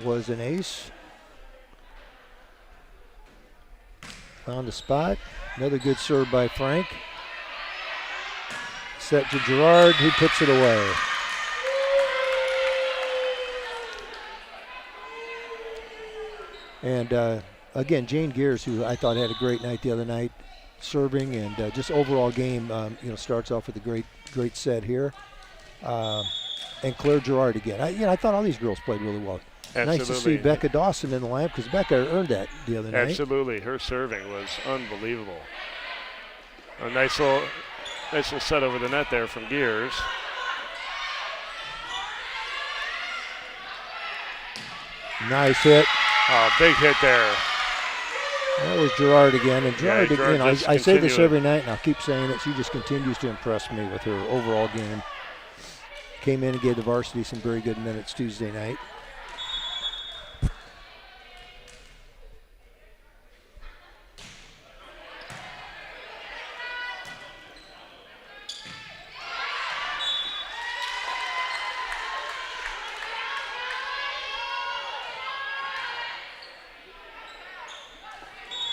Was an ace. Found the spot. Another good serve by Frank. Set to Gerard, who puts it away. And again, Jane Gears, who I thought had a great night the other night, serving and just overall game. Starts off with a great set here. And Claire Gerard again. I thought all these girls played really well. Absolutely. Nice to see Becca Dawson in the lineup because Becca earned that the other night. Absolutely. Her serving was unbelievable. A nice little set over the net there from Gears. Nice hit. Oh, big hit there. That was Gerard again. And Gerard, Gerard I say this every night, and I'll keep saying it. She just continues to impress me with her overall game. Came in and gave the varsity some very good minutes Tuesday night.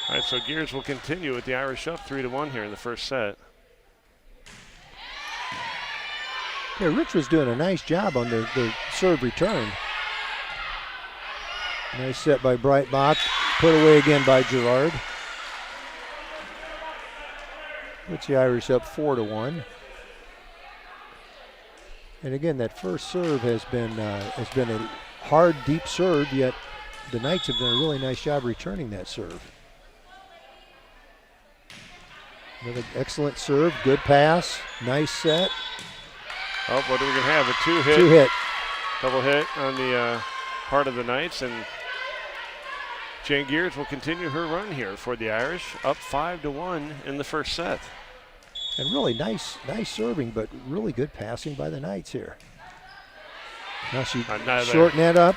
All right, so Gears will continue with the Irish up 3-1 here in the first set. Yeah, Rich was doing a nice job on the serve return. Nice set by Breitbach. Put away again by Gerard. Puts the Irish up 4-1. And again, that first serve has been a hard, deep serve, yet the Knights have done a really nice job returning that serve. Another excellent serve, good pass, nice set. Oh, what are we going to have? A two-hit. Two-hit. Double hit on the part of the Knights, and Jane Gears will continue her run here for the Irish, up 5-1 in the first set. And really nice serving, but really good passing by the Knights here. Now she shorten that up.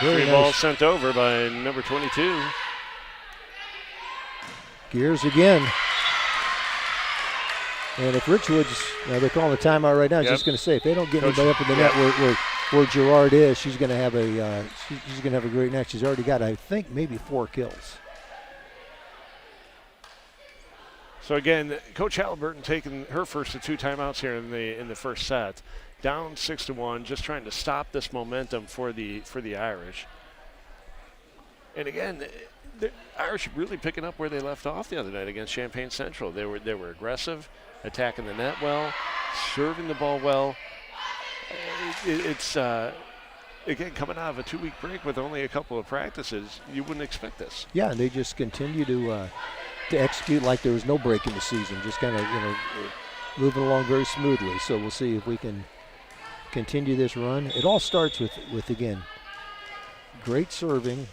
Very nice. Ball sent over by number 22. Gears again. And if Richwoods, they're calling the timeout right now. I was just going to say, if they don't get anybody up in the net where Gerard is, she's going to have a great night. She's already got, I think, maybe 4 kills. So again, Coach Halliburton taking her first of 2 timeouts here in the first set, down 6-1, just trying to stop this momentum for the Irish. And again, the Irish really picking up where they left off the other night against Champaign Central. They were aggressive, attacking the net well, serving the ball well. It's again, coming out of a 2-week break with only a couple of practices, you wouldn't expect this. Yeah, and they just continue to execute like there was no break in the season, just kind of moving along very smoothly. So we'll see if we can continue this run. It all starts with again, great serving.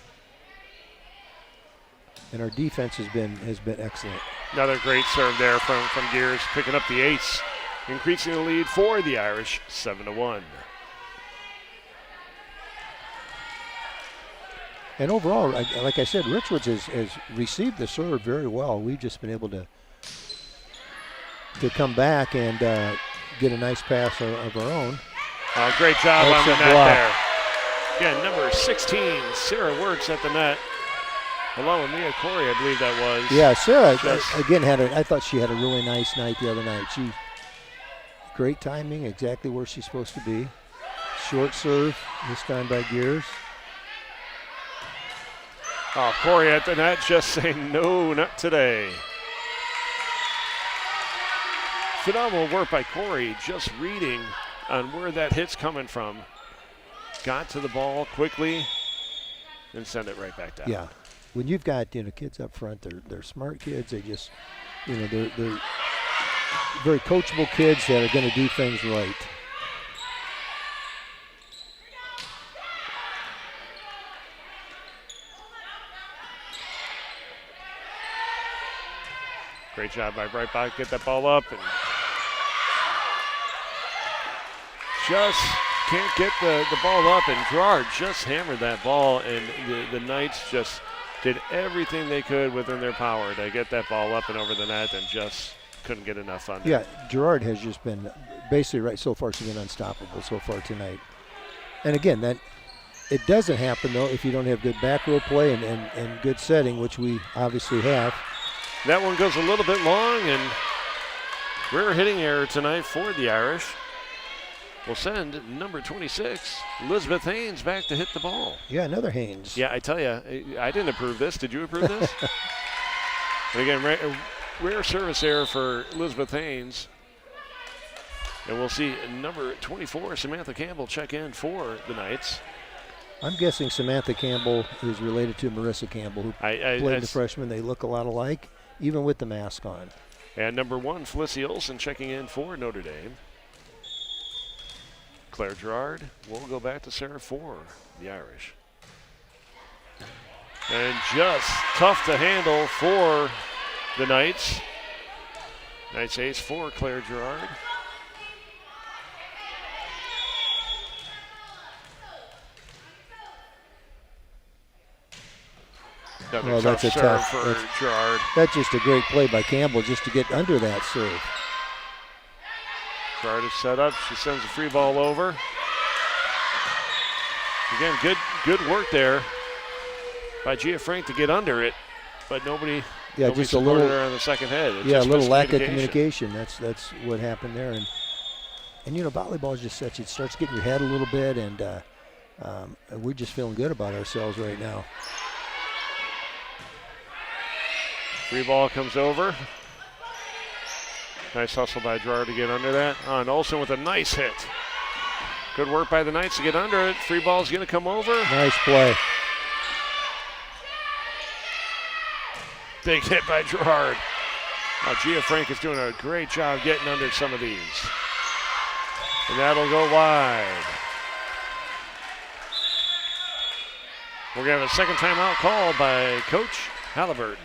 And our defense has been excellent. Another great serve there from Gears, picking up the ace, increasing the lead for the Irish, 7-1. And overall, like I said, Richwoods has received the serve very well. We've just been able to come back and get a nice pass of our own. Great job on the net there. Again, number 16, Sarah Wirtz at the net. Along with Mia Corey, I believe that was. Yeah, Sarah again I thought she had a really nice night the other night. Great timing, exactly where she's supposed to be. Short serve, this time by Gears. Oh, Corey at the net just saying no, not today. Phenomenal work by Corey, just reading on where that hit's coming from. Got to the ball quickly and send it right back down. Yeah. When you've got kids up front, they're smart kids. They just they're very coachable kids that are going to do things right. Great job by Breitbach. Get that ball up and just can't get the ball up. And Gerard just hammered that ball, and the Knights just did everything they could within their power to get that ball up and over the net, and just couldn't get enough on it. Yeah, Gerard has just been basically right so far. She's been unstoppable so far tonight. And again, that it doesn't happen, though, if you don't have good back row play and good setting, which we obviously have. That one goes a little bit long, and rare hitting error tonight for the Irish. We'll send number 26, Elizabeth Haynes, back to hit the ball. Yeah, another Haynes. Yeah, I tell you, I didn't approve this. Did you approve this? And again, rare service error for Elizabeth Haynes. And we'll see number 24, Samantha Campbell, check in for the Knights. I'm guessing Samantha Campbell is related to Marissa Campbell, who played the freshman. They look a lot alike, even with the mask on. And number 1, Felicity Olson, checking in for Notre Dame. Claire Gerard will go back to serve for the Irish. And just tough to handle for the Knights. Nice ace for Claire Gerard. Another that's a serve tough for Gerard. That's just a great play by Campbell just to get under that serve. Gerard is set up. She sends a free ball over. Again, good work there by Gia Frank to get under it, but nobody just a little her on the second head. A little lack of communication. That's what happened there. And volleyball is just such, it starts getting your head a little bit, and we're just feeling good about ourselves right now. Free ball comes over. Nice hustle by Gerard to get under that. And Olsen with a nice hit. Good work by the Knights to get under it. Free ball's going to come over. Nice play. Big hit by Gerard. Gia Frank is doing a great job getting under some of these. And that'll go wide. We're going to have a second timeout called by Coach Halliburton.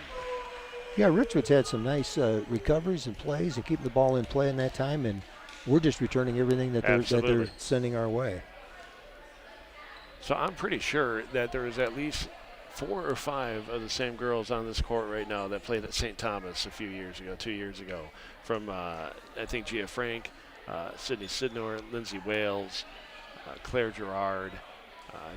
Yeah, Richwoods had some nice recoveries and plays and keeping the ball in play in that time, and we're just returning everything that they're sending our way. So I'm pretty sure that there is at least 4 or 5 of the same girls on this court right now that played at St. Thomas a few years ago, 2 years ago. From, I think, Gia Frank, Sydney Sidnor, Lindsay Wales, Claire Gerard,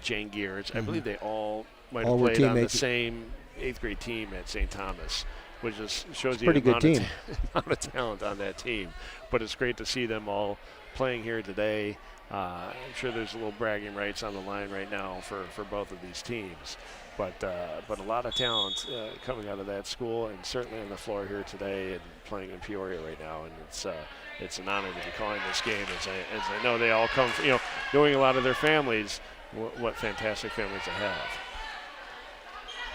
Jane Gears. I believe they all might have played on the same 8th grade team at St. Thomas, which just shows you the amount of talent on that team. But it's great to see them all playing here today. I'm sure there's a little bragging rights on the line right now for both of these teams. But a lot of talent coming out of that school, and certainly on the floor here today and playing in Peoria right now. And it's an honor to be calling this game, as I know they all come from, knowing a lot of their families, what fantastic families they have.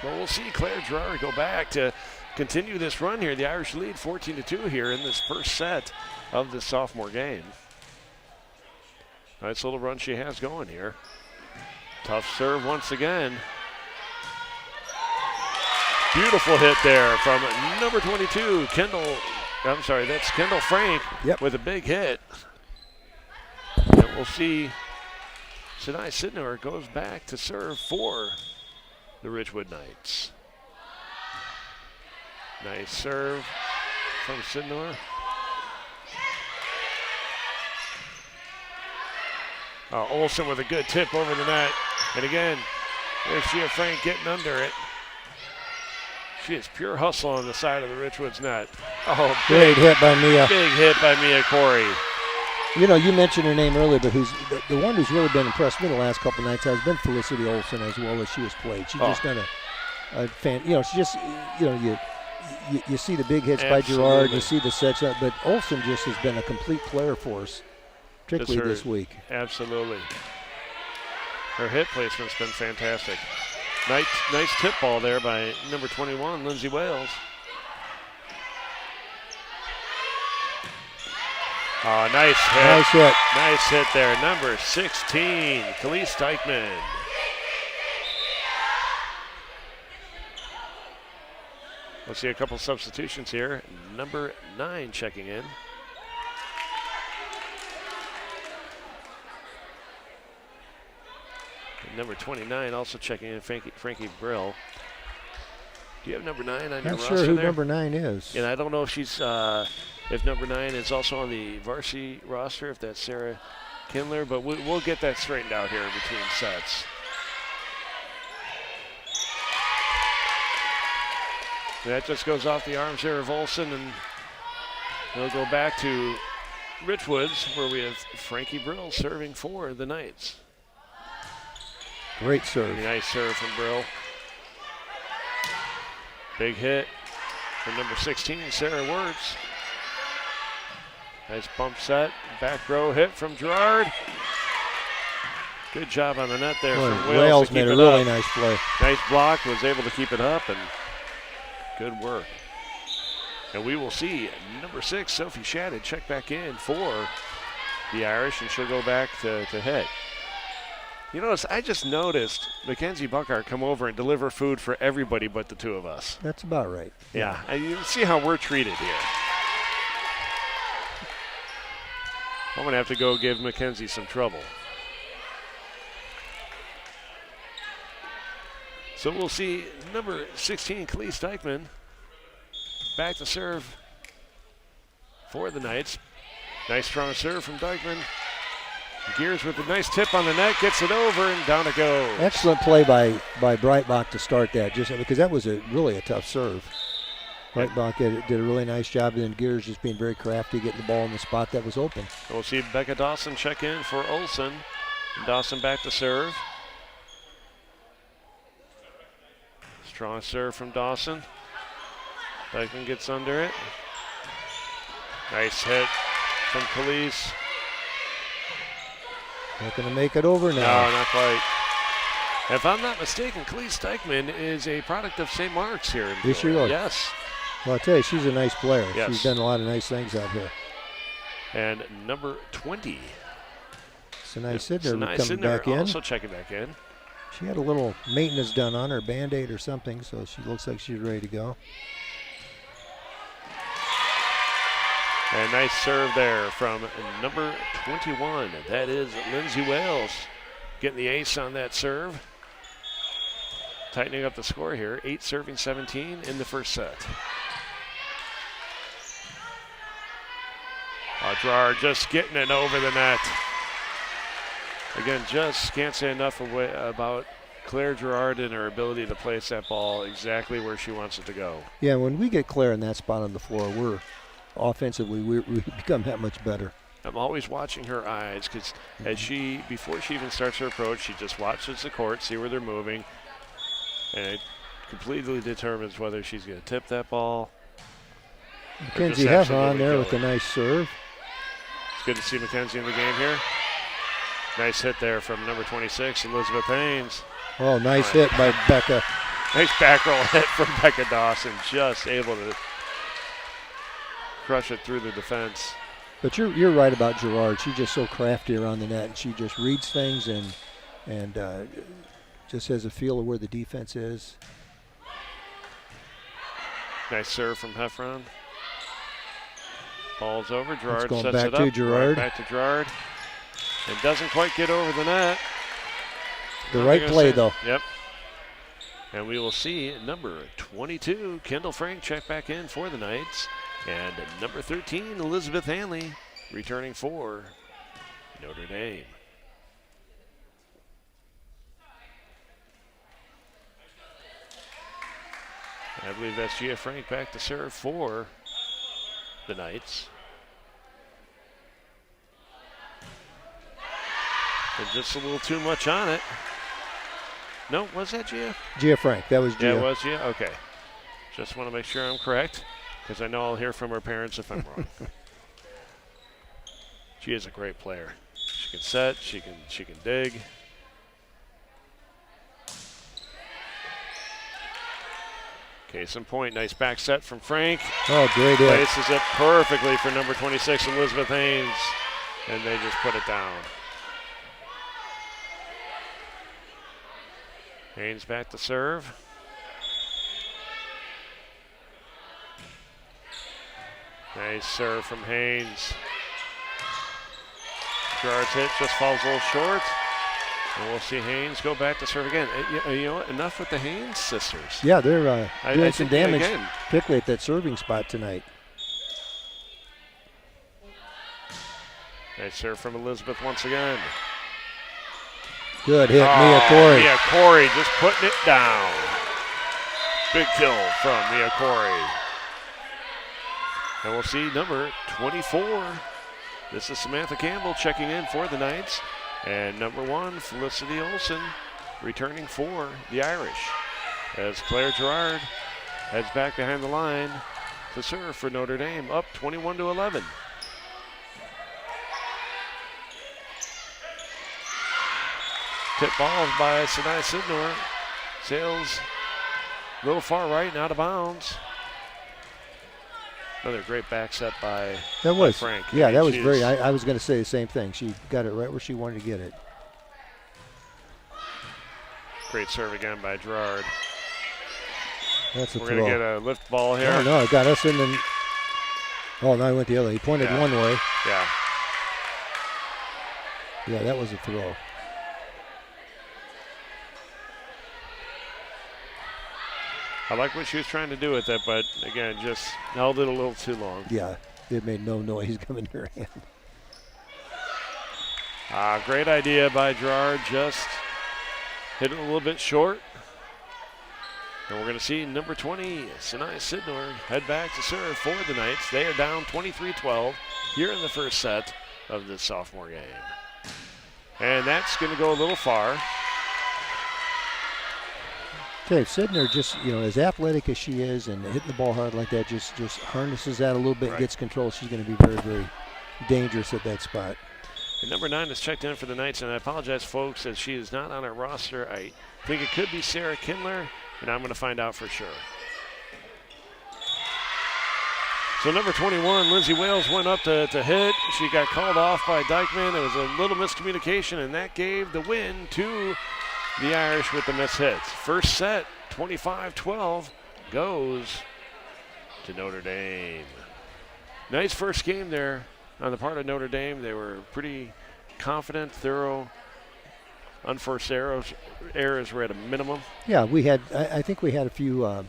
But we'll see Claire Gerard go back to continue this run here. The Irish lead 14-2 here in this first set of the sophomore game. Nice little run she has going here. Tough serve once again. Beautiful hit there from number 22, Kendall. I'm sorry, that's Kendall Frank with a big hit. And we'll see Sinai Sidnor goes back to serve for the Richwood Knights. Nice serve from Sidnor. Olsen with a good tip over the net. And again, there's Gia Frank getting under it. She is pure hustle on the side of the Richwoods net. Oh, big hit by Mia. Big hit by Mia Corey. You mentioned her name earlier, but who's the one who's really been impressed me the last couple nights has been Felicity Olsen, as well as she has played. She's just done a fan. She just, you see the big hits by Gerard, you see the sets up, but Olsen just has been a complete player for us, particularly this week. Absolutely. Her hit placement's been fantastic. Nice tip ball there by number 21, Lindsay Wales. Oh, nice hit. Nice hit. Nice hit there. Number 16, Khalees Teichman. We'll see a couple substitutions here. Number 9 checking in. And number 29 also checking in, Frankie Brill. Do you have number 9 on your roster? Not sure who number 9 is. And I don't know if she's if number 9 is also on the varsity roster, if that's Sarah Kindler, but we'll get that straightened out here between sets. That just goes off the arms there of Olsen, and he'll go back to Richwoods, where we have Frankie Brill serving for the Knights. Great serve. Nice serve from Brill. Big hit from number 16, Sarah Wirtz. Nice bump set. Back row hit from Gerard. Good job on the net there from Wales. Wales made a really nice play. Nice block, was able to keep it up, and good work. And we will see number 6, Sophie Shadid, check back in for the Irish, and she'll go back to hit. You notice, I just noticed Mackenzie Buckhart come over and deliver food for everybody but the two of us. That's about right. Yeah, and you see how we're treated here. I'm going to have to go give Mackenzie some trouble. So we'll see number 16, Khalees Dykeman, back to serve for the Knights. Nice strong serve from Dykeman. Gears with a nice tip on the net, gets it over, and down it goes. Excellent play by Breitbach to start that, just because that was really a tough serve. Breitbach did a really nice job, and then Gears just being very crafty, getting the ball in the spot that was open. We'll see Becca Dawson check in for Olsen. Dawson back to serve. Strong serve from Dawson. Dykeman gets under it. Nice hit from Khalees. Not going to make it over now. No, not quite. If I'm not mistaken, Khalees Dykeman is a product of St. Mark's here in Is she Peoria. really? Yes. Well, I tell you, she's a nice player. Yes. She's done a lot of nice things out here. And number 20. Sinai Sidner Sinai coming Sidner back in. also checking back in. She had a little maintenance done on her, Band-Aid or something, so she looks like she's ready to go. And nice serve there from number 21. That is Lindsay Wales getting the ace on that serve. Tightening up the score here. 8 serving 17 in the first set. Gerard just getting it over the net. Again, just can't say enough about Claire Gerard and her ability to place that ball exactly where she wants it to go. Yeah, when we get Claire in that spot on the floor, we're offensively we become that much better. I'm always watching her eyes because before she even starts her approach, she just watches the court, see where they're moving, and it completely determines whether she's going to tip that ball. Mackenzie Heffer on there with a nice serve. It's good to see Mackenzie in the game here. Nice hit there from number 26, Elizabeth Haynes. Oh, nice hit by Becca. Nice back roll hit from Becca Dawson, just able to crush it through the defense. But you're right about Gerard. She's just so crafty around the net, and she just reads things and just has a feel of where the defense is. Nice serve from Heffron. Ball's over. Gerard going sets back it up. to Gerard. Right back to Gerard. It doesn't quite get over the net. The right play, though. Yep. And we will see number 22, Kendall Frank, check back in for the Knights. And number 13, Elizabeth Hanley, returning for Notre Dame. I believe that's Gia Frank back to serve for the Knights. And just a little too much on it. No, was that Gia? Gia Frank, that was Gia. Yeah, it was Gia? Okay. Just want to make sure I'm correct, because I know I'll hear from her parents if I'm wrong. She is a great player. She can set, she can dig. Case in point, nice back set from Frank. Oh, great hit. Places it perfectly for number 26, Elizabeth Haynes, and they just put it down. Haynes back to serve. Nice serve from Haynes. Gerard's hit just falls a little short. And we'll see Haynes go back to serve again. You know what? Enough with the Haynes sisters. Yeah, they're doing some damage, again, particularly at that serving spot tonight. Nice serve from Elizabeth once again. Good hit, Mia Corey. Mia Corey just putting it down. Big kill from Mia Corey. And we'll see number 24. This is Samantha Campbell checking in for the Knights. And number 1, Felicity Olson, returning for the Irish. As Claire Gerard heads back behind the line to serve for Notre Dame, up 21-11. Tip balls by Sinai Sidnor. Sails a little far right and out of bounds. Another great back set by Frank. Yeah, that was very. I was going to say the same thing. She got it right where she wanted to get it. Great serve again by Gerard. That's a We're throw. going to get a lift ball here. Oh, no, it got us in the. Oh, no, I went the other. He pointed one way. Yeah. Yeah, that was a throw. I like what she was trying to do with it, but again, just held it a little too long. Yeah, it made no noise coming in her hand. Great idea by Gerard, just hit it a little bit short. And we're going to see number 20, Sinai Sidnor, head back to serve for the Knights. They are down 23-12 here in the first set of this sophomore game. And that's going to go a little far. Okay, Sidner just, as athletic as she is and hitting the ball hard like that, just harnesses that a little bit, gets control. She's going to be very, very dangerous at that spot. And number 9 is checked in for the Knights, and I apologize, folks, as she is not on our roster. I think it could be Sarah Kindler, and I'm going to find out for sure. So number 21, Lindsay Wales, went up to hit. She got called off by Dykeman. There was a little miscommunication, and that gave the win to the Irish with the missed hits. First set, 25-12, goes to Notre Dame. Nice first game there on the part of Notre Dame. They were pretty confident, thorough. Unforced errors were at a minimum. Yeah, I think we had a few,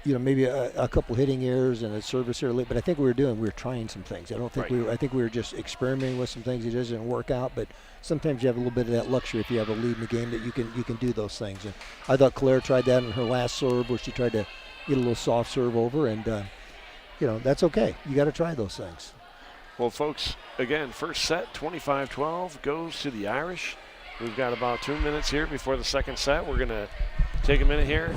maybe a couple hitting errors and a service error, but I think we were trying some things. I think we were just experimenting with some things. It doesn't work out, but sometimes you have a little bit of that luxury if you have a lead in the game that you can do those things. And I thought Claire tried that in her last serve where she tried to get a little soft serve over, and that's okay. You got to try those things. Well, folks, again, first set, 25-12, goes to the Irish. We've got about 2 minutes here before the second set. We're going to take a minute here,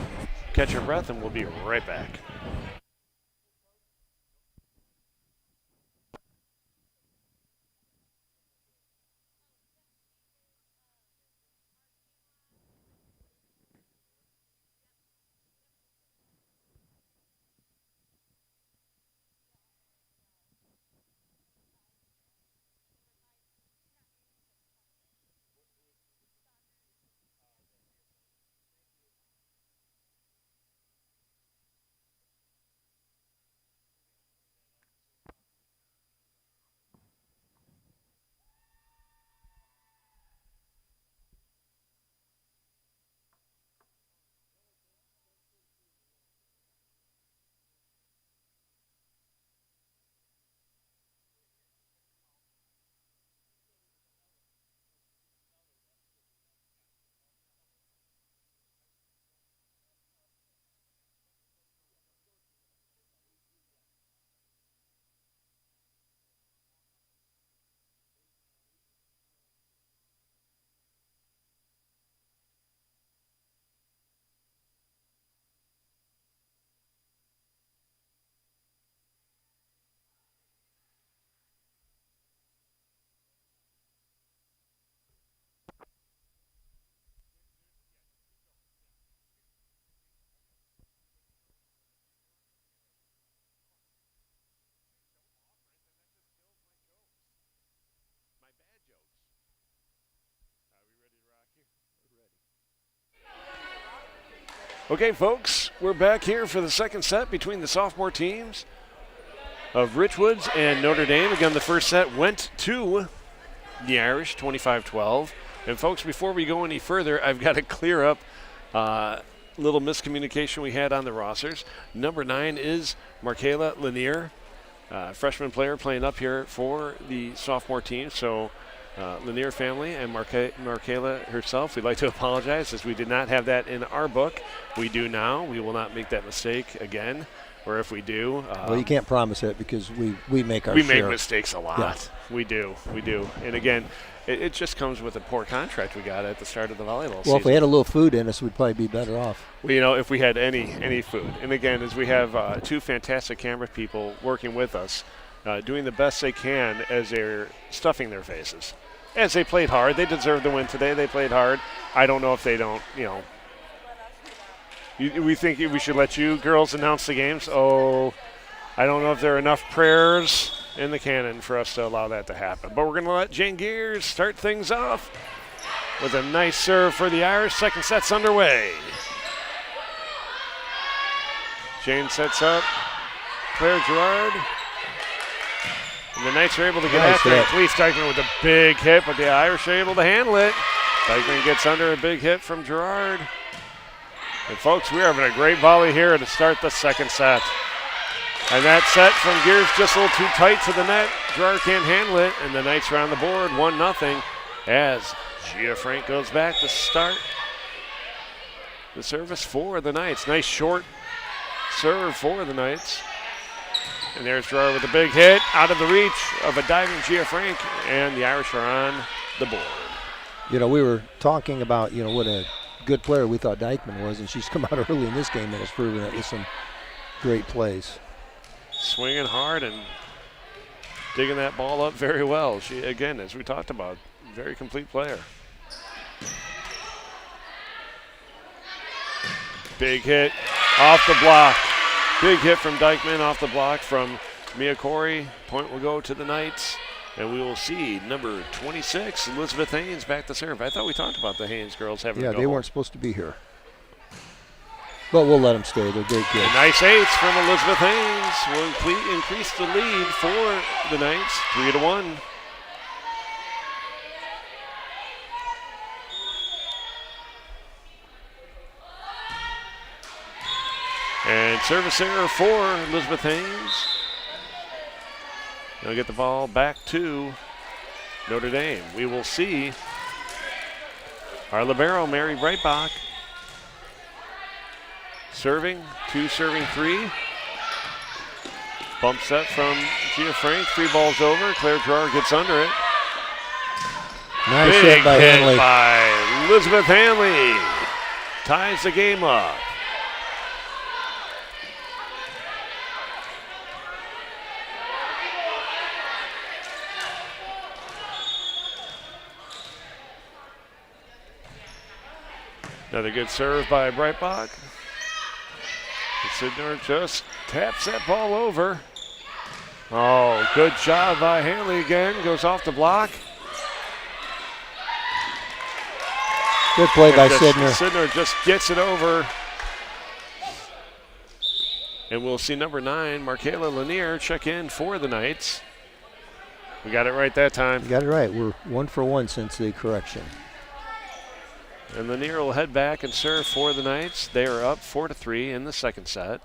catch our breath, and we'll be right back. Okay, folks, we're back here for the second set between the sophomore teams of Richwoods and Notre Dame. Again, the first set went to the Irish, 25-12. And, folks, before we go any further, I've got to clear up a little miscommunication we had on the rosters. Number 9 is Markayla Lanier. freshman player playing up here for the sophomore team. So Lanier family and Markayla herself, we'd like to apologize as we did not have that in our book. We do now. We will not make that mistake again. Or if we do. Well, you can't promise it because we make our We share. make mistakes a lot. Yeah. We do. And again, it just comes with a poor contract we got at the start of the volleyball season. Well, if we had a little food in us, we'd probably be better off. Well, if we had any food. And again, as we have two fantastic camera people working with us, doing the best they can as they're stuffing their faces. As they played hard. They deserve the win today. They played hard. I don't know if they don't, we think we should let you girls announce the games. Oh, I don't know if there are enough prayers in the canon for us to allow that to happen. But we're going to let Jane Gears start things off with a nice serve for the Irish. Second set's underway. Jane sets up. Claire Gerard. And the Knights are able to get after it. Cleve Dykeman with a big hit, but the Irish are able to handle it. Dykeman gets under a big hit from Gerard. And folks, we're having a great volley here to start the second set. And that set from Gears just a little too tight to the net. Gerard can't handle it, and the Knights are on the board, 1-0, as Gia Frank goes back to start the service for the Knights. Nice short serve for the Knights. And there's Gerard with a big hit, out of the reach of a diving Gia Frank, and the Irish are on the board. We were talking about, what a good player we thought Dykeman was, and she's come out early in this game and has proven it with some great plays. Swinging hard and digging that ball up very well. She, again, as we talked about, very complete player. Big hit off the block. Big hit from Dykeman off the block from Miyakori. Point will go to the Knights. And we will see number 26, Elizabeth Haynes, back to serve. I thought we talked about the Haynes girls having Yeah, to go they home. weren't supposed to be here. But we'll let them stay. They're great kids. A nice ace from Elizabeth Haynes will increase the lead for the Knights, 3-1. And service error for Elizabeth Haynes. They'll get the ball back to Notre Dame. We will see our libero, Mary Breitbach, serving, 2 serving 3. Bump set from Gia Frank, 3 balls over. Claire Gerard gets under it. Nice Big hit by Hanley. By Elizabeth Hanley. Ties the game up. Another good serve by Breitbach. Sidner just taps that ball over. Oh, good job by Hanley again. Goes off the block. Good play by Sidner. Sidner just gets it over. And we'll see number 9, Markayla Lanier, check in for the Knights. We got it right that time. You got it right. We're 1 for 1 since the correction. And Lanier will head back and serve for the Knights. They are up 4-3 in the second set.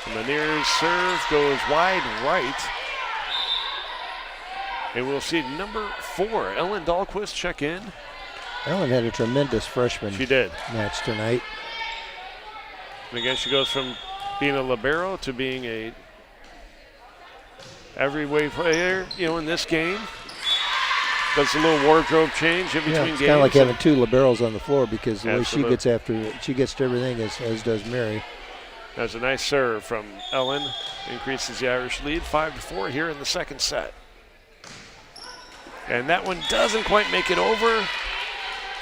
And Lanier's serve goes wide right. And we'll see number 4, Ellen Dahlquist, check in. Ellen had a tremendous freshman match tonight. And again, she goes from being a libero to being a every-way player, in this game. Does a little wardrobe change in between games. It's kind of like having 2 liberos on the floor because the Absolutely. way she gets after it, she gets to everything as does Mary. There's a nice serve from Ellen. Increases the Irish lead, 5-4 here in the second set. And that one doesn't quite make it over.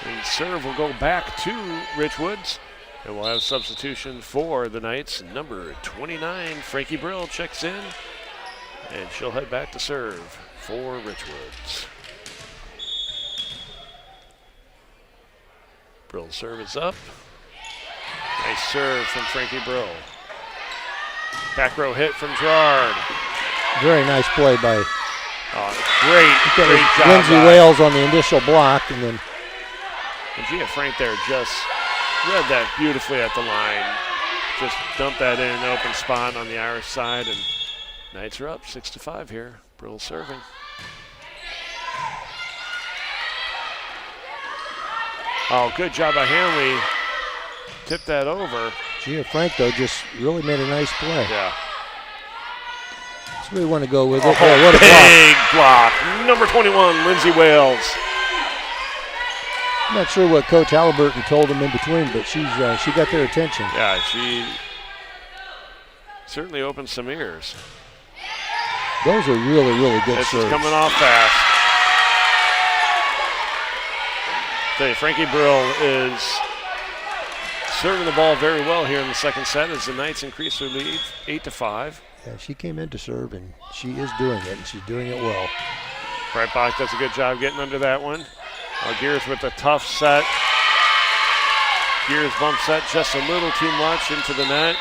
And serve will go back to Richwoods. And we'll have substitution for the Knights. Number 29, Frankie Brill, checks in. And she'll head back to serve for Richwoods. Brill's serve is up. Nice serve from Frankie Brill. Back row hit from Gerard. Very nice play by great job. Lindsay Wales on the initial block, and then And Gia Frank there just read that beautifully at the line. just dump that in an open spot on the Irish side, and Knights are up 6-5 here. Brill serving. Oh, good job by Hanley. Tipped that over. Gia Frank, though, just really made a nice play. Yeah. That's where we want to go with it. Oh, what a big block. Number 21, Lindsay Wales. I'm not sure what Coach Halliburton told them in between, but she got their attention. Yeah, she certainly opened some ears. Those are really, really good This serves. is coming off fast. Tell you, Frankie Brill is serving the ball very well here in the second set as the Knights increase their lead 8-5. Yeah, she came in to serve, and she is doing it, and she's doing it well. Breitbach does a good job getting under that one. Gears with a tough set. Gears bump set just a little too much into the net.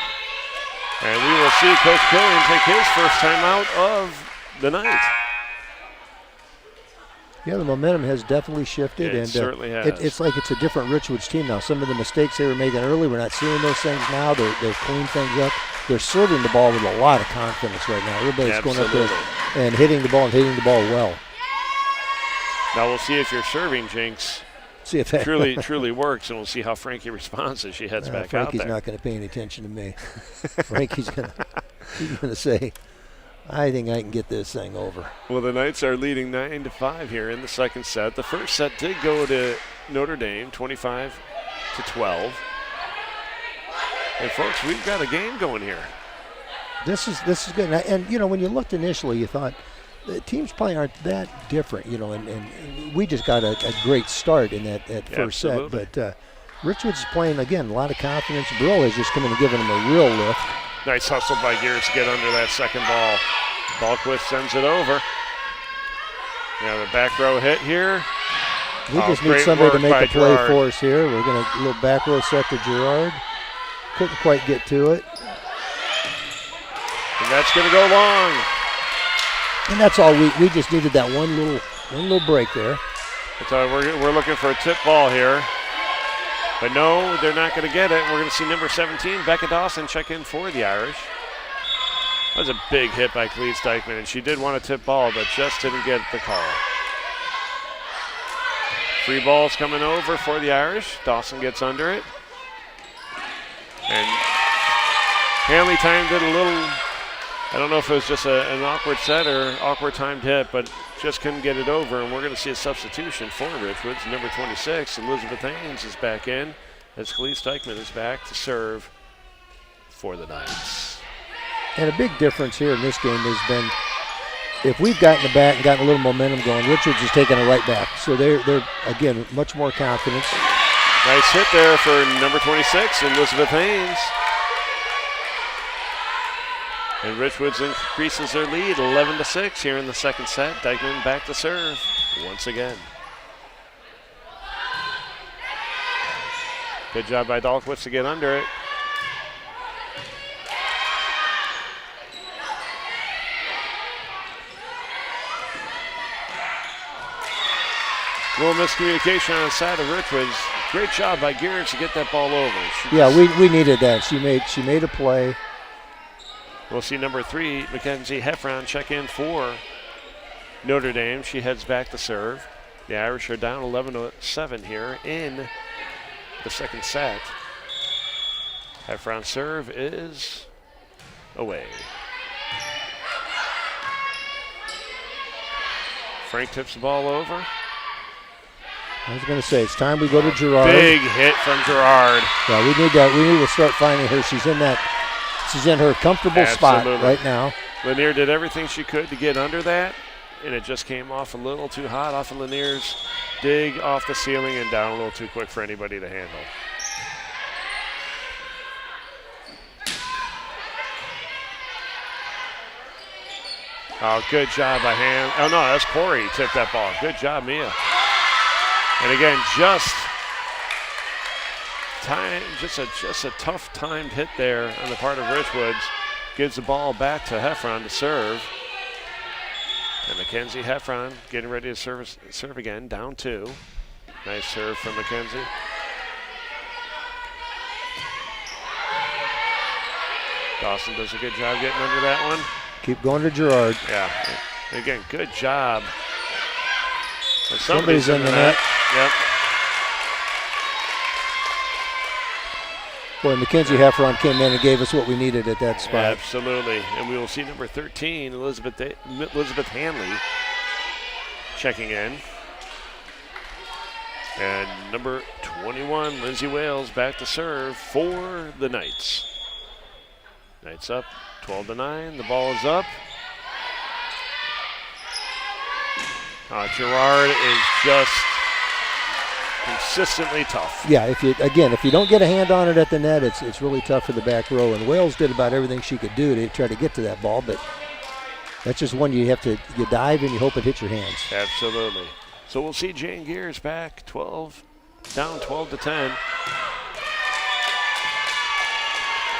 And we will see Coach Killian take his first time out of the night. Yeah, the momentum has definitely shifted. It certainly has. It's like it's a different Richwoods team now. Some of the mistakes they were making early, we're not seeing those things now. They've cleaned things up. They're serving the ball with a lot of confidence right now. Everybody's going up there and hitting the ball well. Now we'll see if your serving jinx See if that truly works, and we'll see how Frankie responds as she heads back out there. Frankie's not going to pay any attention to me. Frankie's going to say, I think I can get this thing over. Well, the Knights are leading 9-5 here in the second set. The first set did go to Notre Dame, 25-12. And folks, we've got a game going here. This is good. And you know, when you looked initially, you thought the teams probably aren't that different, you know, and we just got a great start in that first set. But Richwoods is playing, again, a lot of confidence. Brill has just come in and given them a real lift. Nice hustle by Gears to get under that second ball. Dahlquist sends it over. Yeah, the back row hit here. We just need somebody to make a play for us here. We're going to a little back row set to Gerard. Couldn't quite get to it. And that's going to go long. And that's all we just needed, that one little break there. So we're looking for a tip ball here. But no, they're not going to get it. We're going to see number 17, Becca Dawson, check in for the Irish. That was a big hit by Cleve Steichman, and she did want a tip ball, but just didn't get the call. Free ball's coming over for the Irish. Dawson gets under it. And Hanley timed it a little. I don't know if it was just an awkward set or awkward timed hit, but just couldn't get it over. And we're going to see a substitution for Richwoods. Number 26, Elizabeth Haynes, is back in as Cleve Steichman is back to serve for the Knights. And a big difference here in this game has been, if we've gotten the back and gotten a little momentum going, Richwoods is taking it right back. So they're again, much more confidence. Nice hit there for number 26, Elizabeth Haynes. And Richwoods increases their lead 11-6 here in the second set. Deichman back to serve once again. Good job by Dahlquist to get under it. A little miscommunication on the side of Richwoods. Great job by Gears to get that ball over. We needed that. She made a play. We'll see number 3, Mackenzie Heffron, check in for Notre Dame. She heads back to serve. The Irish are down 11-7 here in the second set. Heffron's serve is away. Frank tips the ball over. I was going to say, it's time we go to Gerard. Big hit from Gerard. Yeah, we need that. We need to start finding her. She's in her comfortable spot right now. Lanier did everything she could to get under that, and it just came off a little too hot off of Lanier's dig off the ceiling and down a little too quick for anybody to handle. Oh, good job by Ham. Oh, no, that's Corey tipped that ball. Good job, Mia. And again, just a tough timed hit there on the part of Richwoods. Gives the ball back to Heffron to serve. And Mackenzie Heffron getting ready to serve again, down 2. Nice serve from Mackenzie. Dawson does a good job getting under that one. Keep going to Gerard. Yeah. Again, good job. And Somebody's in the net. Yep. Boy, Mackenzie Heffron came in and gave us what we needed at that spot. Absolutely. And we will see number 13, Elizabeth Hanley, checking in. And number 21, Lindsay Wales, back to serve for the Knights. Knights up, 12-9. The ball is up. Gerard is just consistently tough. Yeah, if you don't get a hand on it at the net, it's really tough for the back row. And Wales did about everything she could do to try to get to that ball, but that's just one you dive and you hope it hits your hands. Absolutely. So we'll see Jane Gears back, down 12-10.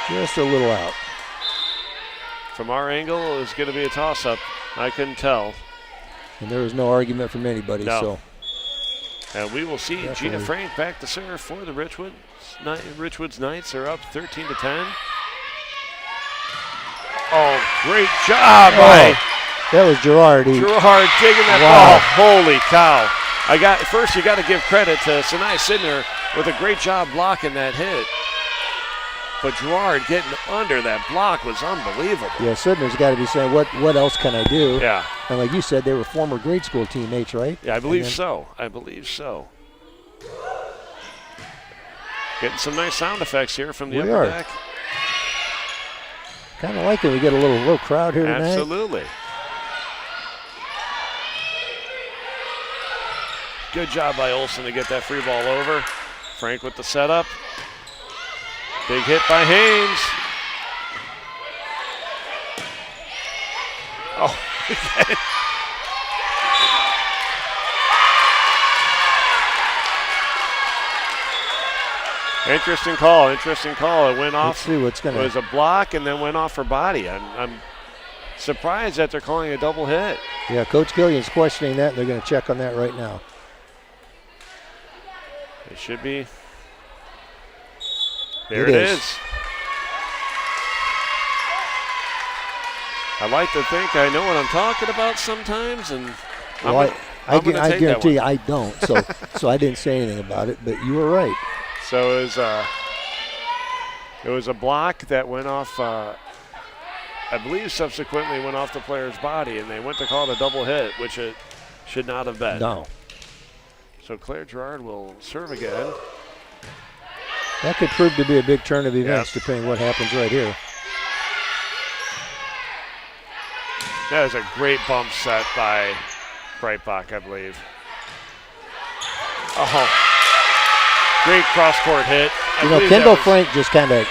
Just a little out. From our angle, it's going to be a toss-up. I couldn't tell. And there was no argument from anybody. No. So. And we will see Definitely. Gina Frank back to serve for the Richwoods. Richwoods Knights are up 13-10. Oh, great job by that was Gerard. Gerard digging that ball. Holy cow. First you got to give credit to Sinai Sidner with a great job blocking that hit. But Gerard getting under that block was unbelievable. Yeah, Sidner's got to be saying, what else can I do? Yeah. And like you said, they were former grade school teammates, right? Yeah, I believe so. Getting some nice sound effects here from the upper deck. Kind of like it. We get a little crowd here tonight. Absolutely. Good job by Olsen to get that free ball over. Frank with the setup. Big hit by Haynes. Oh, Interesting call. It went off. Let's see what's going to. It was a block and then went off her body. I'm surprised that they're calling a double hit. Yeah, Coach Gillian's questioning that. They're going to check on that right now. It should be. There it is. I like to think I know what I'm talking about sometimes, and I guarantee you I don't. So I didn't say anything about it, but you were right. So it was a block that went off. I believe subsequently went off the player's body, and they went to call it a double hit, which it should not have been. No. So Claire Gerard will serve again. That could prove to be a big turn of events, depending what happens right here. That is a great bump set by Breitbach, I believe. Oh, great cross-court hit. Kendall Frank just kind of,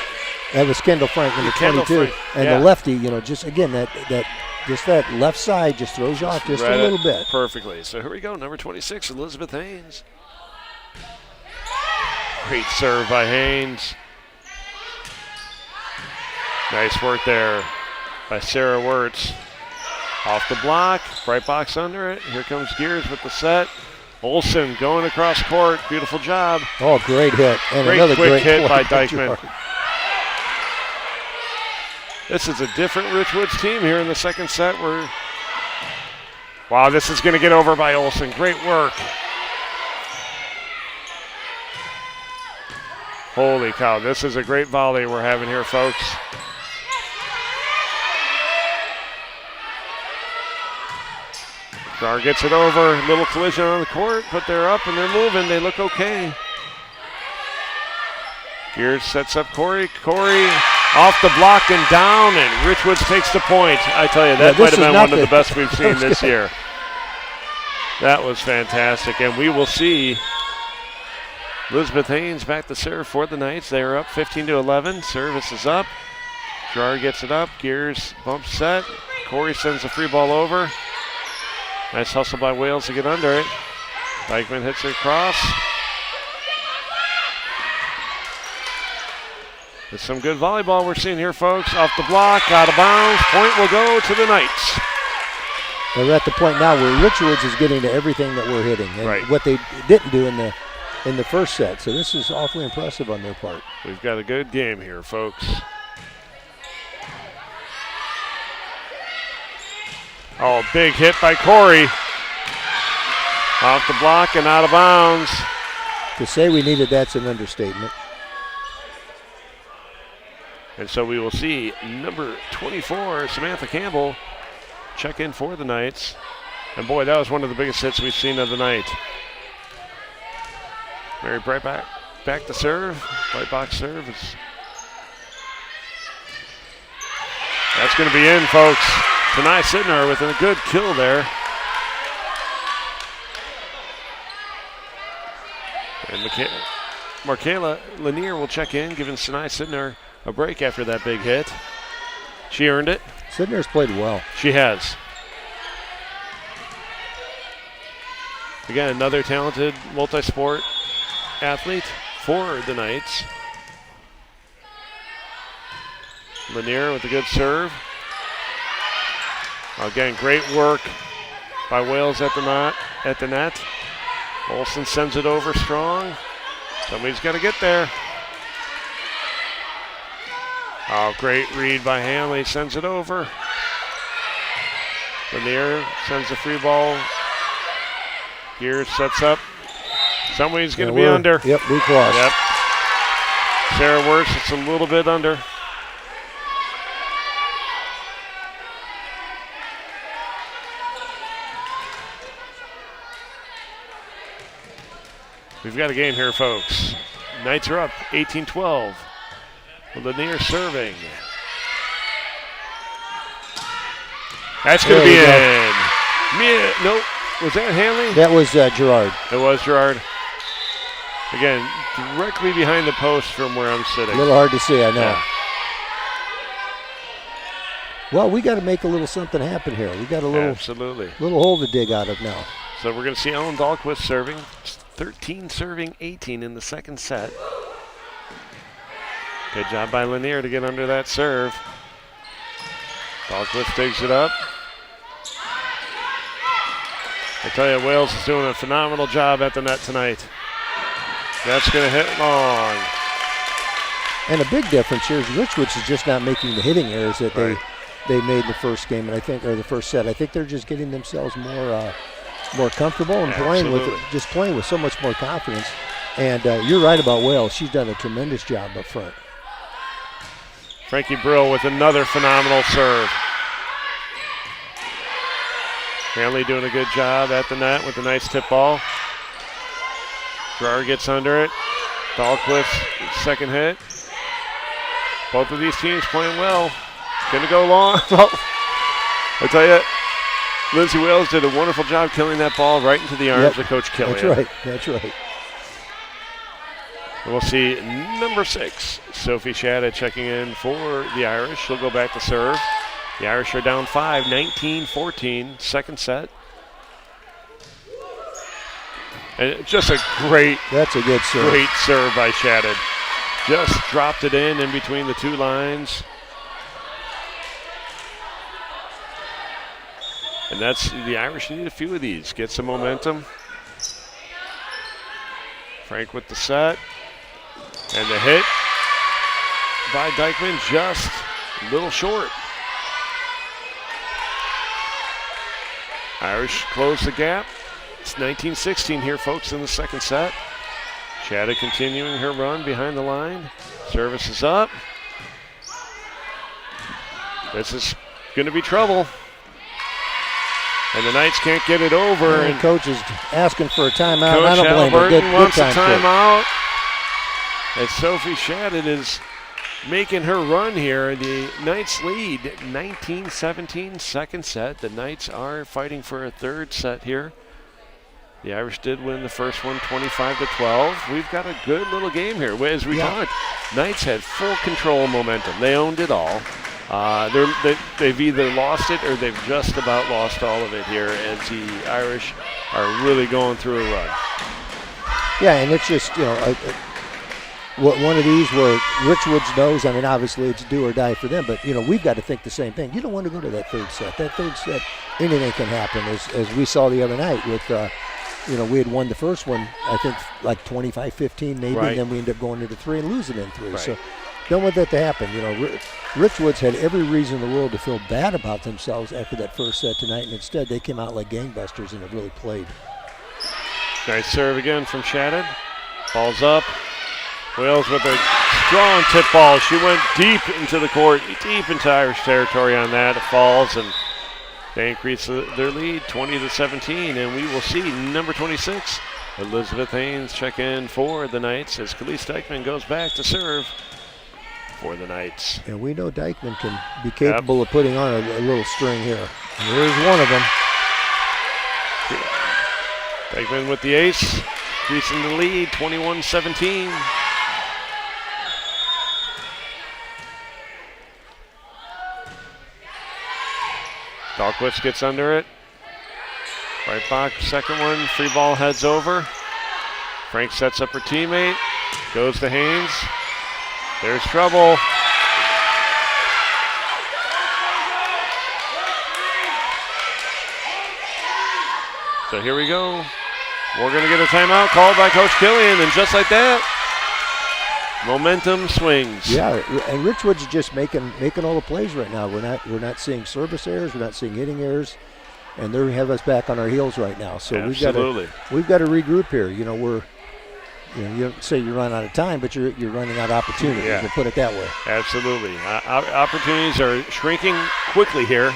that was Kendall Frank, number 22. And the lefty, just again, that left side just throws you off just a little bit. Perfectly. So here we go, number 26, Elizabeth Haynes. Great serve by Haynes. Nice work there by Sarah Wirtz. Off the block, Breitbach's under it. Here comes Gears with the set. Olsen going across court. Beautiful job. Oh, great hit. And another quick hit by Dykman. This is a different Richwoods team here in the second set. Wow, this is going to get over by Olsen. Great work. Holy cow, this is a great volley we're having here, folks. Jar gets it over, little collision on the court, but they're up and they're moving. They look okay. Gears sets up Corey. Corey off the block and down, and Richwoods takes the point. I tell you, that might have been one of the best we've seen this year. That was fantastic, and we will see Elizabeth Haynes back to serve for the Knights. They are up 15-11. Service is up. Gerard gets it up. Gears bumps set. Corey sends the free ball over. Nice hustle by Wales to get under it. Dykman hits her cross. There's some good volleyball we're seeing here, folks. Off the block, out of bounds. Point will go to the Knights. We're at the point now where Richwoods is getting to everything that we're hitting, and what they didn't do in the first set. So this is awfully impressive on their part. We've got a good game here, folks. Oh, big hit by Corey. Off the block and out of bounds. To say we needed that's an understatement. And so we will see number 24, Samantha Campbell, check in for the Knights. And boy, that was one of the biggest hits we've seen of the night. Mary Breitbach back to serve. Breitbach serve. That's going to be in, folks. Tanai Sidner with a good kill there. And Markayla Lanier will check in, giving Sinai Sidner a break after that big hit. She earned it. Sidner's played well. She has. Again, another talented multi-sport athlete for the Knights. Lanier with a good serve. Again, great work by Wales at the net. Olsen sends it over strong. Somebody's got to get there. Oh, great read by Hanley. Sends it over. Lanier sends the free ball. Gears sets up. Somebody's going to be under. Yep, we crossed. Yep. Sarah Wirtz, it's a little bit under. We've got a game here, folks. Knights are up 18-12. Lanier serving. That's going to be in. Nope. Was that Hanley? That was Gerard. It was Gerard. Again, directly behind the post from where I'm sitting. A little hard to see, I know. Yeah. Well, we got to make a little something happen here. We got a little, absolutely, little hole to dig out of now. So we're going to see Ellen Dahlquist serving. 13 serving 18 in the second set. Good job by Lanier to get under that serve. Dahlquist digs it up. I tell you, Wales is doing a phenomenal job at the net tonight. That's going to hit long. And a big difference here is Richwoods is just not making the hitting errors that they made in the first game, and I think, or the first set. I think they're just getting themselves more comfortable and playing with so much more confidence. And you're right about Wales. She's done a tremendous job up front. Frankie Brill with another phenomenal serve. Hanley doing a good job at the net with a nice tip ball. Gerard gets under it. Dahlquist, second hit. Both of these teams playing well. Gonna go long. I tell you, Lindsay Wales did a wonderful job killing that ball right into the arms of Coach Killian. That's right. And we'll see number 6, Sophie Shadda, checking in for the Irish. She'll go back to serve. The Irish are down 5, 19-14, second set. And just that's a good serve. Great serve by Shadda. Just dropped it in between the two lines. And that's, the Irish need a few of these. Get some momentum. Frank with the set. And the hit by Dykeman just a little short. Irish close the gap. It's 19-16 here, folks, in the second set. Shadda continuing her run behind the line. Service is up. This is going to be trouble. And the Knights can't get it over. And coach is asking for a timeout. Coach I don't blame her. Halliburton wants a timeout. As Sophie Shadda is making her run here. The Knights lead 19-17, second set. The Knights are fighting for a third set here. The Irish did win the first one 25-12. We've got a good little game here. As we talked, Knights had full control of momentum. They owned it all. They've either lost it or they've just about lost all of it here as the Irish are really going through a run. Yeah, and it's just, one of these where Richwoods knows, I mean, obviously it's do or die for them, but, we've got to think the same thing. You don't want to go to that third set. That third set, anything can happen, as we saw the other night with, we had won the first one, I think, like 25-15 maybe, and then we ended up going into 3 and losing in 3. Right. So don't want that to happen. You know, Richwoods had every reason in the world to feel bad about themselves after that first set tonight, and instead they came out like gangbusters and have really played. Nice serve again from Shannon. Ball's up. Wales with a strong tip ball. She went deep into the court, deep into Irish territory on that. It falls, and they increase their lead 20-17, and we will see number 26, Elizabeth Haynes, check in for the Knights as Khalees Dykeman goes back to serve for the Knights. And we know Dykeman can be capable of putting on a little string here. And here's one of them. Dykeman with the ace, increasing the lead 21-17. Dahlquist gets under it. Right back, second one, free ball heads over. Frank sets up her teammate, goes to Haynes. There's trouble. So here we go. We're going to get a timeout called by Coach Killian, and just like that, momentum swings. Yeah, and Richwoods is just making all the plays right now. We're not seeing service errors, we're not seeing hitting errors, and they have us back on our heels right now. So Absolutely. we've got to regroup here. You know, you don't say you run out of time, but you're running out of opportunities. Yeah. We'll put it that way. Absolutely. Opportunities are shrinking quickly here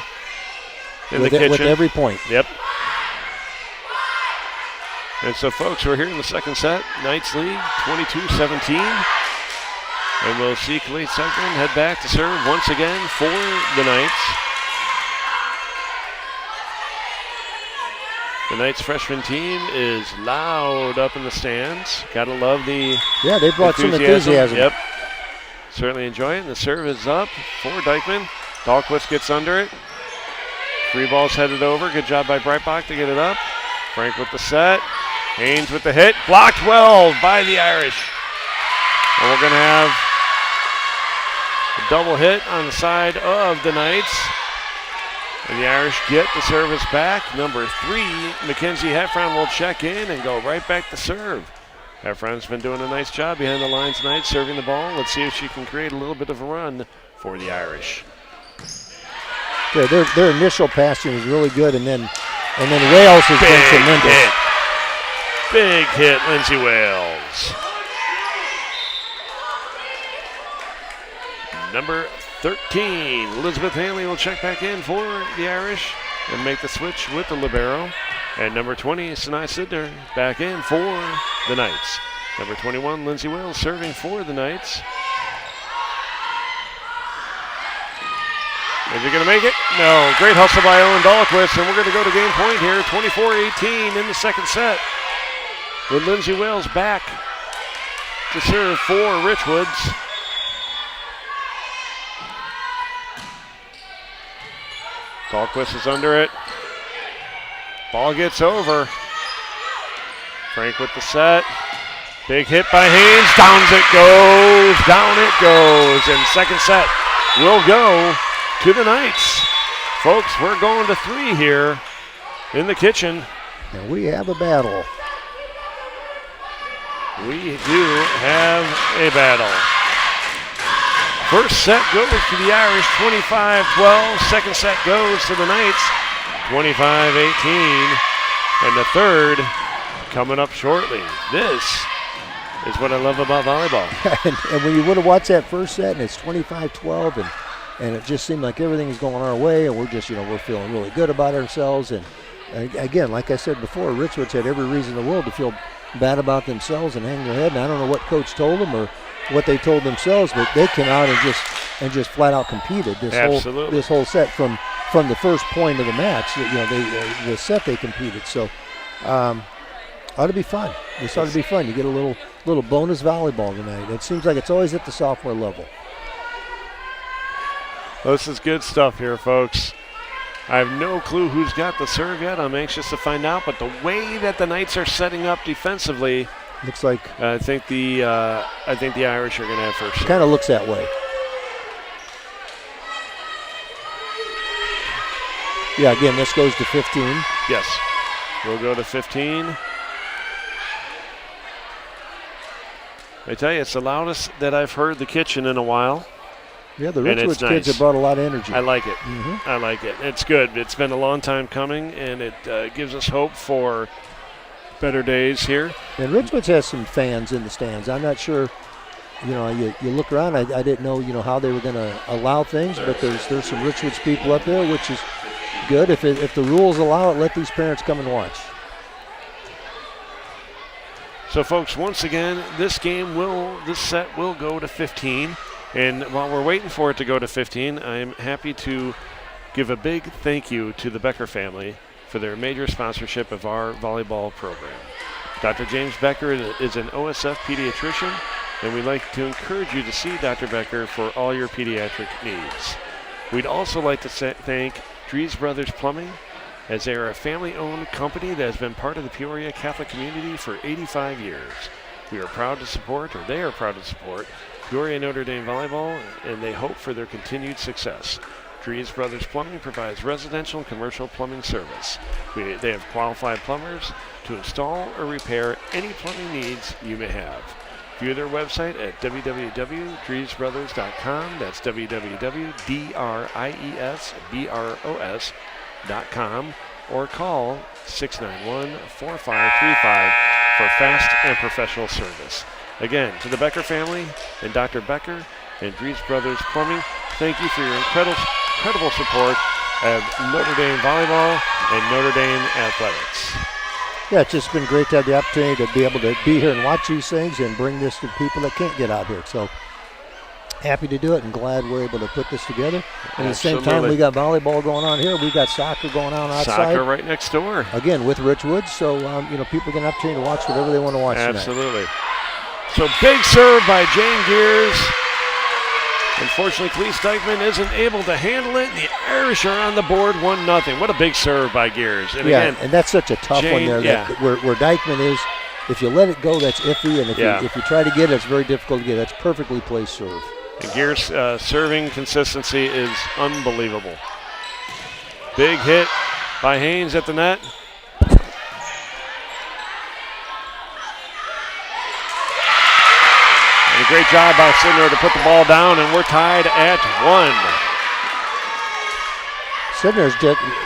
in the kitchen. With every point. Yep. And so, folks, we're here in the second set. Knights lead 22-17. And we'll see Khalees Dykeman head back to serve once again for the Knights. The Knights freshman team is loud up in the stands. Gotta love the they brought some enthusiasm. Yep. Certainly enjoy it. And the serve is up for Dykeman. Dahlquist gets under it. Free ball's headed over. Good job by Breitbach to get it up. Frank with the set. Haynes with the hit. Blocked well by the Irish. And we're going to have a double hit on the side of the Knights. And the Irish get the service back. Number 3, Mackenzie Heffron will check in and go right back to serve. Heffron's been doing a nice job behind the lines tonight, serving the ball. Let's see if she can create a little bit of a run for the Irish. Yeah, their initial passing was really good, and then Wales has been tremendous. Big hit, Lindsay Wales. Number 13, Elizabeth Hanley will check back in for the Irish and make the switch with the libero. And number 20, Sinai Sidner, back in for the Knights. Number 21, Lindsay Wales, serving for the Knights. Is he going to make it? No. Great hustle by Ellen Dahlquist, and we're going to go to game point here, 24-18 in the second set. With Lindsay Wales back to serve for Richwoods. Dahlquist is under it. Ball gets over. Frank with the set. Big hit by Haynes. Down it goes. And second set will go to the Knights. Folks, we're going to 3 here in the kitchen. And we have a battle. We do have a battle. First set goes to the Irish, 25-12. Second set goes to the Knights, 25-18. And the third coming up shortly. This is what I love about volleyball. and when you would have watched that first set and it's 25-12 and it just seemed like everything's going our way and we're just, we're feeling really good about ourselves. And again, like I said before, Richwoods had every reason in the world to feel bad about themselves and hang their head. And I don't know what coach told them or what they told themselves, but they came out and just flat out competed this whole set from the first point of the match. The set they competed. So ought to be fun. This ought to be fun. You get a little bonus volleyball tonight. It seems like it's always at the sophomore level. This is good stuff here, folks. I have no clue who's got the serve yet. I'm anxious to find out, but the way that the Knights are setting up defensively, looks like I think the Irish are going to have first serve. Kind of looks that way. Yeah, again, this goes to 15. Yes, we'll go to 15. I tell you, it's the loudest that I've heard the kitchen in a while. Yeah, the Richwoods kids have brought a lot of energy. I like it. I like it. It's good. It's been a long time coming, and it gives us hope for better days here. And Richwoods has some fans in the stands. I'm not sure, you look around, I didn't know, how they were going to allow things, but there's some Richwoods people up there, which is good. If the rules allow it, let these parents come and watch. So, folks, once again, this set will go to 15. And while we're waiting for it to go to 15, I'm happy to give a big thank you to the Becker family for their major sponsorship of our volleyball program. Dr. James Becker is an OSF pediatrician, and we'd like to encourage you to see Dr. Becker for all your pediatric needs. We'd also like to thank Dries Brothers Plumbing, as they are a family-owned company that has been part of the Peoria Catholic community for 85 years. We are proud to support, or they are proud to support, Peoria Notre Dame volleyball, and they hope for their continued success. Dries Brothers Plumbing provides residential and commercial plumbing service. They have qualified plumbers to install or repair any plumbing needs you may have. View their website at www.driesbrothers.com. That's www.driesbros.com, or call 691-4535 for fast and professional service. Again, to the Becker family and Dr. Becker and Dries Brothers Plumbing, thank you for your incredible support of Notre Dame volleyball and Notre Dame athletics. Yeah, it's just been great to have the opportunity to be able to be here and watch these things and bring this to people that can't get out here. So happy to do it and glad we're able to put this together. And at the same time, we got volleyball going on here. We got soccer going on outside. Soccer right next door. Again, with Richwoods. So, people get an opportunity to watch whatever they want to watch Absolutely. Tonight. So big serve by Jane Gears. Unfortunately, Cleese Dykeman isn't able to handle it. The Irish are on the board 1-0. What a big serve by Gears. And again, and that's such a tough one there. Where Dykeman is, if you let it go, that's iffy. And if you try to get it, it's very difficult to get. That's perfectly placed serve. And Gears' serving consistency is unbelievable. Big hit by Haynes at the net. And a great job by Sidner to put the ball down, and we're tied at 1. Sidner's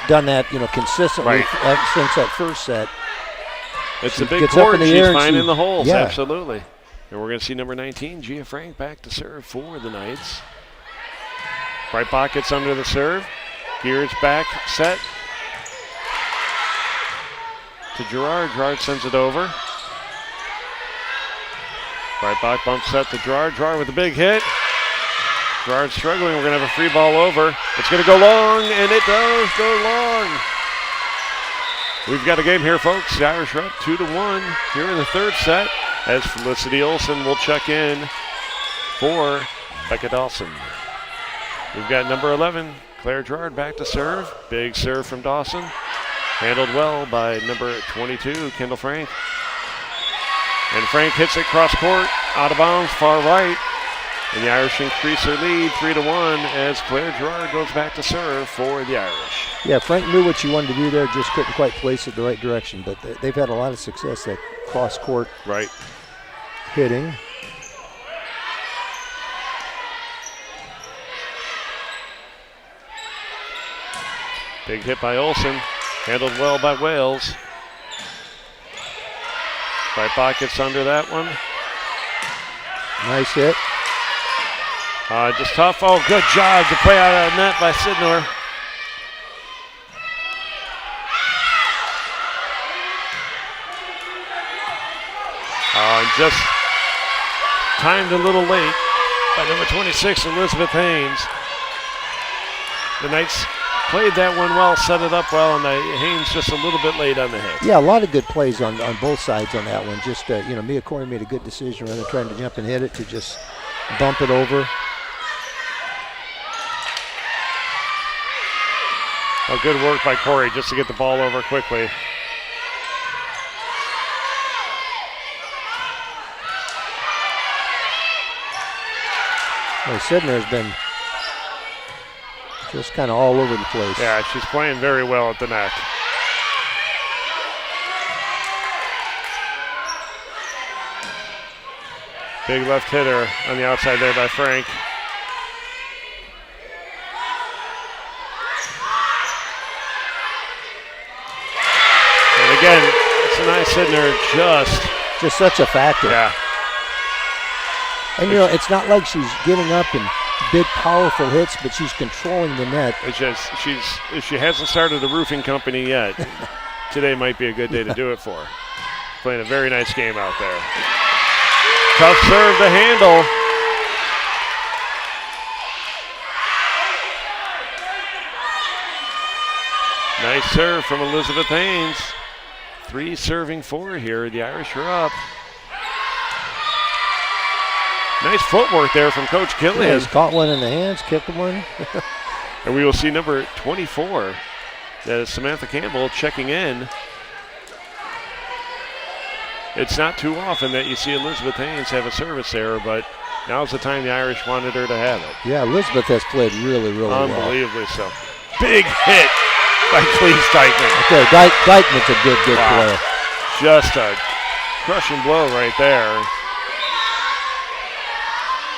done that, consistently since that first set. It's a big court, and she's finding the holes, absolutely. And we're going to see number 19, Gia Frank, back to serve for the Knights. Right pockets under the serve. Gears back, set. To Gerard. Gerard sends it over. Right back bump set to Gerard. Gerard with a big hit. Gerard struggling. We're going to have a free ball over. It's going to go long, and it does go long. We've got a game here, folks. The Irish are up 2-1 here in the third set, as Felicity Olson will check in for Becca Dawson. We've got number 11, Claire Gerard, back to serve. Big serve from Dawson. Handled well by number 22, Kendall Frank. And Frank hits it cross court, out of bounds, far right. And the Irish increase their lead 3-1 as Claire Gerard goes back to serve for the Irish. Yeah, Frank knew what she wanted to do there, just couldn't quite place it the right direction. But they've had a lot of success at cross court hitting. Big hit by Olsen, handled well by Wales. Right pockets under that one. Nice hit. Just tough. Oh, good job to play out of net by Sidnor. Just timed a little late by number 26, Elizabeth Haynes. The Knights played that one well, set it up well, and Haynes just a little bit late on the hit. Yeah, a lot of good plays on both sides on that one. Just, Mia Corey made a good decision rather than trying to jump and hit it to just bump it over. Oh, good work by Corey just to get the ball over quickly. Well, Sidner has been just kind of all over the place. Yeah, she's playing very well at the net. Big left hitter on the outside there by Frank. And again, it's a nice hitting there, just such a factor. Yeah. And you know, it's not like she's getting up and big, powerful hits, but she's controlling the net. It's just if she hasn't started a roofing company yet, today might be a good day to do it for her. Playing a very nice game out there. Tough serve to handle. Nice serve from Elizabeth Haynes. 3 serving 4 here. The Irish are up. Nice footwork there from Coach Killian. Yeah, he's caught one in the hands, kicked one. And we will see number 24. That is Samantha Campbell checking in. It's not too often that you see Elizabeth Haynes have a service error, but now's the time the Irish wanted her to have it. Yeah, Elizabeth has played really, really well. Unbelievably so. Big hit by Cleve Dykeman. Okay, Dykeman's a good player. Just a crushing blow right there.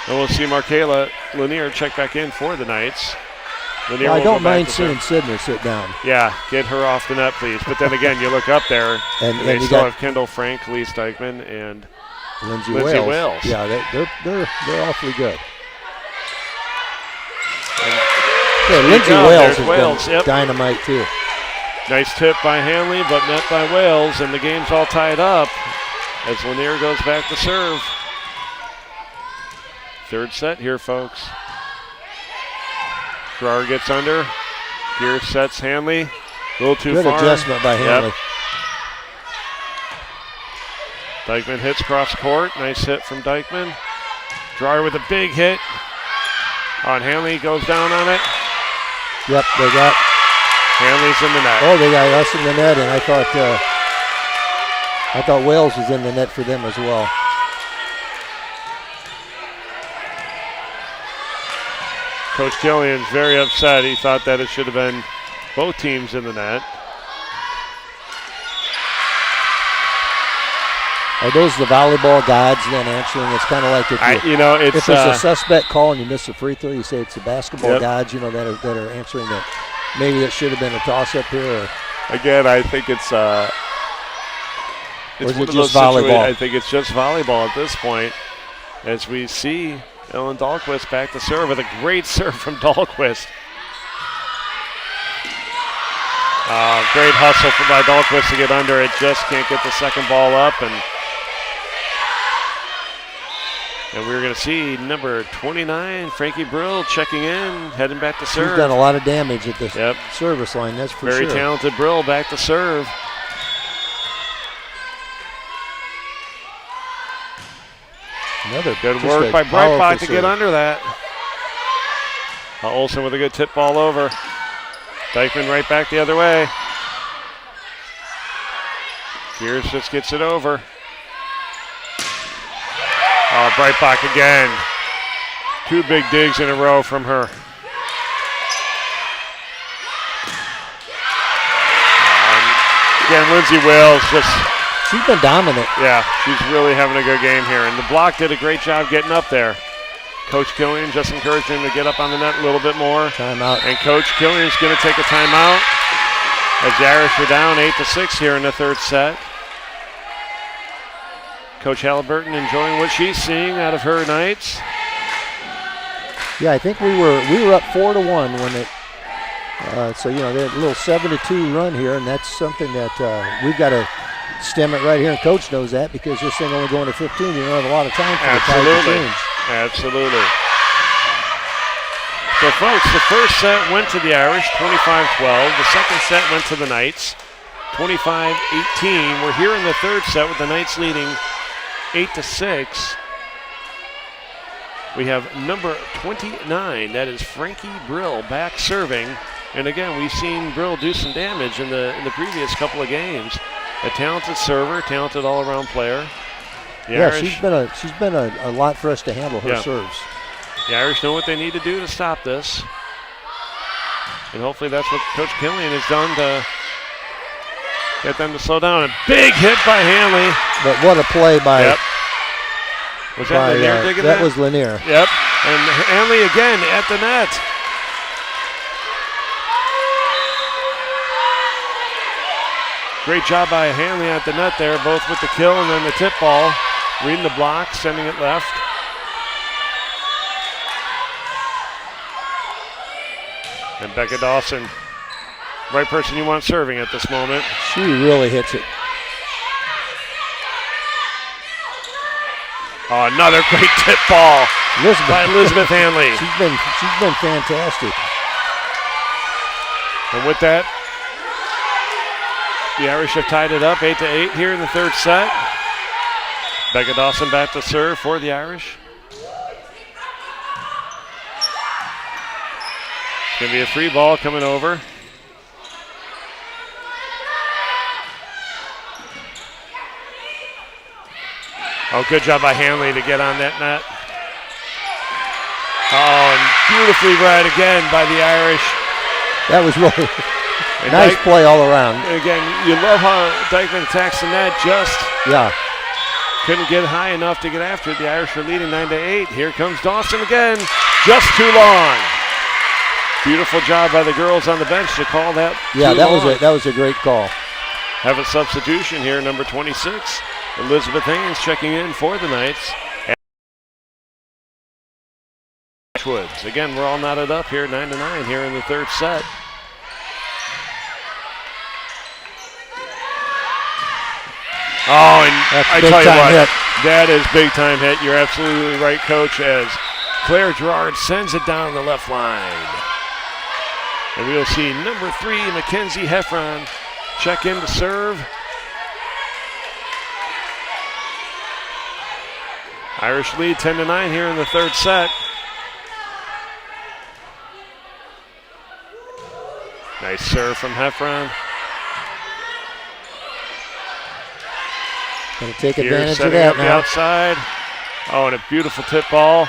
And we'll see Markayla Lanier check back in for the Knights. Well, I don't mind seeing Sidner sit down. Yeah, get her off the net, please. But then again, you look up there, and they still have Kendall Frank, Cleve Dykeman, and Lindsay Wales. Wales. Yeah, they're awfully good. Yeah, Lindsay Wales has been dynamite too. Nice tip by Hanley, but net by Wales, and the game's all tied up as Lanier goes back to serve. Third set here, folks. Farrar gets under. Gear sets Hanley. A little too far. Good adjustment by Hanley. Yep. Dykeman hits cross court. Nice hit from Dykeman. Dreyer with a big hit. On Hanley, goes down on it. Yep, they got. Hanley's in the net. Oh, they got us in the net, and I thought Wales was in the net for them as well. Coach Killian's very upset. He thought that it should have been both teams in the net. Are those the volleyball gods then answering? It's kind of like if it's a suspect call and you miss a free throw, you say it's the basketball gods, that are answering that. Maybe that should have been a toss-up here. Or again, I think it's or is it just volleyball? I think it's just volleyball at this point, as we see Ellen Dahlquist back to serve with a great serve from Dahlquist. Great hustle by Dahlquist to get under it. Just can't get the second ball up, and we're going to see number 29, Frankie Brill, checking in, heading back to serve. She's done a lot of damage at the service line, that's for sure. Very talented Brill back to serve. Another good work by Breitbach to get under that. Olsen with a good tip ball over. Dykeman right back the other way. Gears just gets it over. Oh, Breitbach again. 2 big digs in a row from her. Again, Lindsay Wales just... She's been dominant. Yeah, she's really having a good game here. And the block did a great job getting up there. Coach Killian just encouraged him to get up on the net a little bit more. Timeout. And Coach Killian's going to take a timeout as the Irish are down 8-6 here in the third set. Coach Halliburton enjoying what she's seeing out of her Knights. Yeah, I think we were up 4-1 when it. So they had a little 7-2 run here, and that's something that we've got to stem it right here. And Coach knows that because this thing only going to 15. You don't have a lot of time for the tide to change. Absolutely. So, folks, the first set went to the Irish, 25-12. The second set went to the Knights, 25-18. We're here in the third set with the Knights leading 8-6. We have number 29, that is Frankie Brill, back serving. And again, we've seen Brill do some damage in the previous couple of games. A talented server, talented all-around player. She's been a lot for us to handle her serves. The Irish know what they need to do to stop this. And hopefully that's what Coach Killian has done to get them to slow down. A big hit by Hanley. But what a play by Was that Lanier digging that? That was Lanier. Yep. And Hanley again at the net. Great job by Hanley at the net there, both with the kill and then the tip ball. Reading the block, sending it left. And Becca Dawson, right person you want serving at this moment. She really hits it. Oh, another great tip ball by Elizabeth Hanley. She's been fantastic. And with that, the Irish have tied it up 8-8 here in the third set. Becca Dawson back to serve for the Irish. It's going to be a free ball coming over. Oh, good job by Hanley to get on that net. Oh, and beautifully right again by the Irish. That was really nice play all around. And again, you love how Dykeman attacks the net, just couldn't get high enough to get after it. The Irish are leading 9-8. Here comes Dawson again, just too long. Beautiful job by the girls on the bench to call that. Yeah, that was a great call. Have a substitution here, number 26. Elizabeth Haynes checking in for the Knights. Richwoods. Again, we're all knotted up here, 9-9 here in the third set. Oh, and I tell you what, that is big time hit. You're absolutely right, Coach, as Claire Gerard sends it down the left line. And we'll see number 3, Mackenzie Heffron, check in to serve. Irish lead 10-9 here in the third set. Nice serve from Heffron. Going to take advantage of that now. The outside. Oh, and a beautiful tip ball.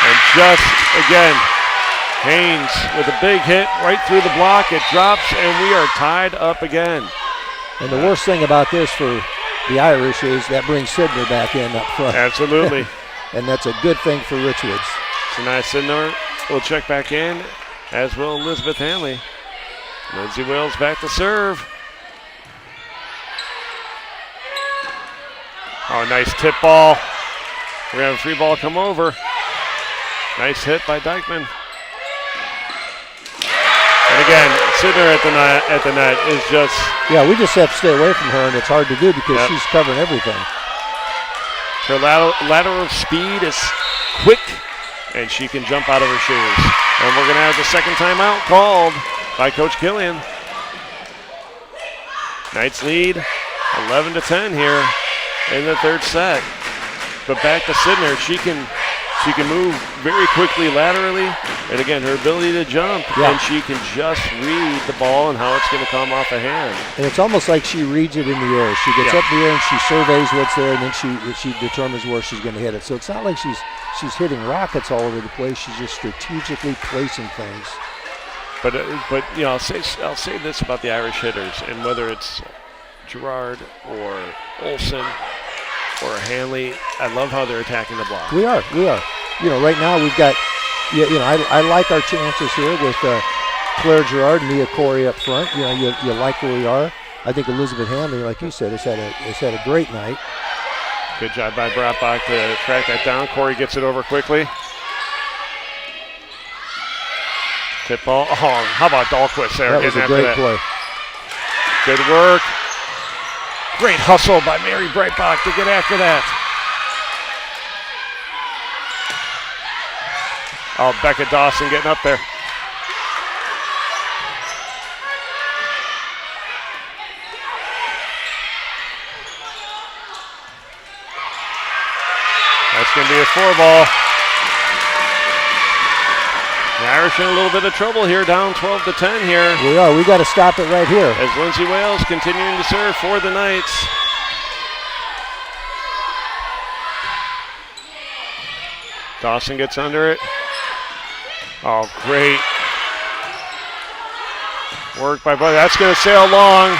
And just, again, Haynes with a big hit right through the block. It drops, and we are tied up again. And the worst thing about this for the Irish is that brings Sidner back in up front. Absolutely. And that's a good thing for Richwoods. So now Sidner will check back in, as will Elizabeth Hanley. Lindsay Wills back to serve. Oh, nice tip ball. We're going to have a free ball come over. Nice hit by Dykeman. And again, Sidner at the net is just... Yeah, we just have to stay away from her, and it's hard to do because she's covering everything. Her lateral speed is quick, and she can jump out of her shoes. And we're going to have the second timeout called by Coach Killian. Knights lead 11-10 here in the third set. But back to Sidner, she can move very quickly laterally, and again, her ability to jump, and she can just read the ball and how it's going to come off a hand. And it's almost like she reads it in the air. She gets up in the air and she surveys what's there, and then she determines where she's going to hit it. So it's not like she's hitting rockets all over the place. She's just strategically placing things. But you know, I'll say this about the Irish hitters, and whether it's Gerard or Olsen or Hanley, I love how they're attacking the block. We are. You know, right now we've got, I like our chances here with Claire Gerard and Mia Corey up front. You know, you like where we are. I think Elizabeth Hanley, like you said, has had a great night. Good job by Bratbach to track that down. Corey gets it over quickly. Tip ball. Oh, how about Dahlquist there? That was a great play. Good work. Great hustle by Mary Breitbach to get after that. Oh, Becca Dawson getting up there. That's going to be a 4-ball. The Irish in a little bit of trouble here, down 12-10 here. We are. We got to stop it right here. As Lindsay Wales continuing to serve for the Knights. Dawson gets under it. Oh, great Work by Bud. That's going to sail long.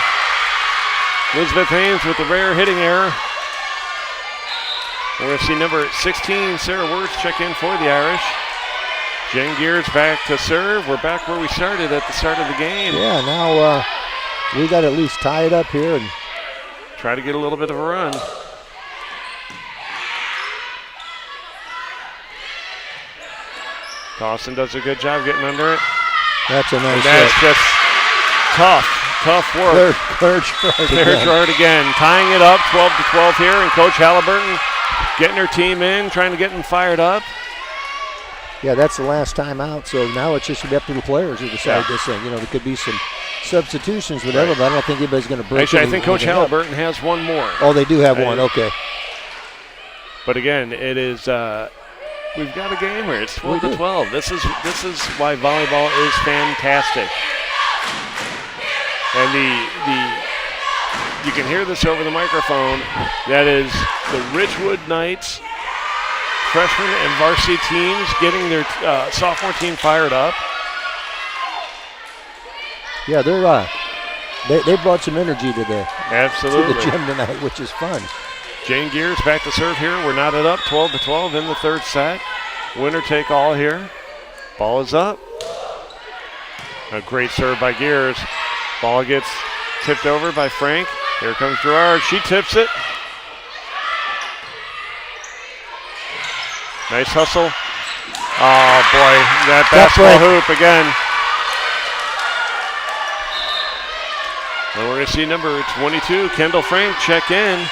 Elizabeth Haynes with the rare hitting error. We're going to see number 16, Sarah Wirtz, check in for the Irish. Jen Gears back to serve. We're back where we started at the start of the game. Yeah, now we got to at least tie it up here and try to get a little bit of a run. Dawson does a good job getting under it. That's a nice and that's hit. Just tough work. Claire Gerard again, tying it up 12-12 here, and Coach Halliburton getting her team in, trying to get them fired up. Yeah, that's the last time out, so now it's just up to the players to decide this thing. You know, there could be some substitutions, whatever, but I don't think anybody's going to break. Actually, I think Coach Halliburton has one more. Oh, they do have one, okay. But again, it is, we've got a game here. It's 12-12. This is why volleyball is fantastic. And you can hear this over the microphone. That is the Richwood Knights freshman and varsity teams getting their sophomore team fired up. Yeah, they brought some energy to the gym tonight, which is fun. Jane Gears back to serve here. We're knotted up 12-12 in the third set. Winner take all here. Ball is up. A great serve by Gears. Ball gets tipped over by Frank. Here comes Gerard. She tips it. Nice hustle. Oh, boy. That basketball hoop again. And we're going to see number 22, Kendall Frank, check in.